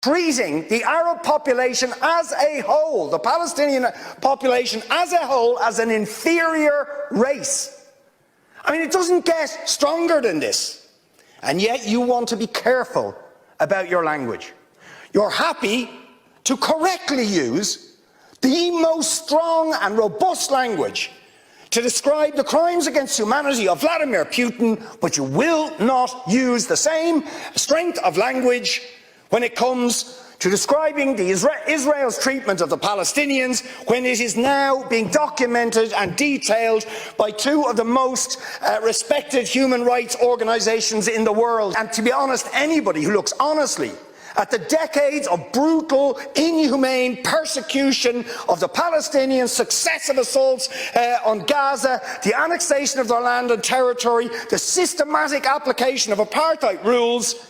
treating the Arab population as a whole, the Palestinian population as a whole, as an inferior race. I mean, it doesn't get stronger than this. And yet you want to be careful about your language. You're happy to correctly use the most strong and robust language to describe the crimes against humanity of Vladimir Putin, but you will not use the same strength of language when it comes to describing Israel's treatment of the Palestinians, when it is now being documented and detailed by two of the most respected human rights organisations in the world. And to be honest, anybody who looks honestly at the decades of brutal, inhumane persecution of the Palestinians, successive assaults on Gaza, the annexation of their land and territory, the systematic application of apartheid rules,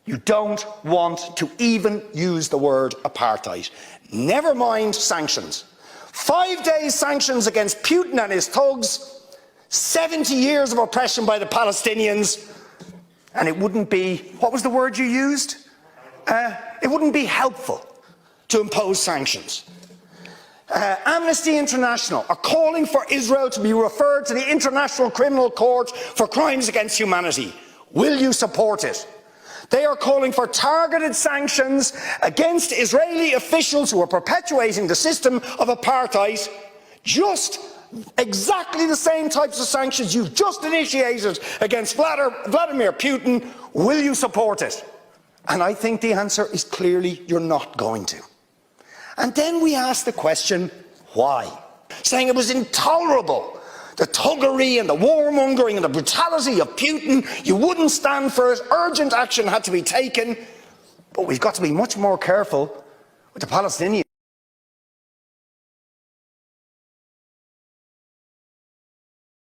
you don't want to even use the word apartheid. Never mind sanctions. 5 days sanctions against Putin and his thugs, 70 years of oppression by the Palestinians, and it wouldn't be, what was the word you used? It wouldn't be helpful to impose sanctions. Amnesty International are calling for Israel to be referred to the International Criminal Court for crimes against humanity. Will you support it? They are calling for targeted sanctions against Israeli officials who are perpetuating the system of apartheid, just exactly the same types of sanctions you've just initiated against Vladimir Putin. Will you support it? And I think the answer is clearly you're not going to. And then we ask the question, why? Saying it was intolerable, the thuggery and the warmongering and the brutality of Putin, you wouldn't stand for it, urgent action had to be taken. But we've got to be much more careful with the Palestinians.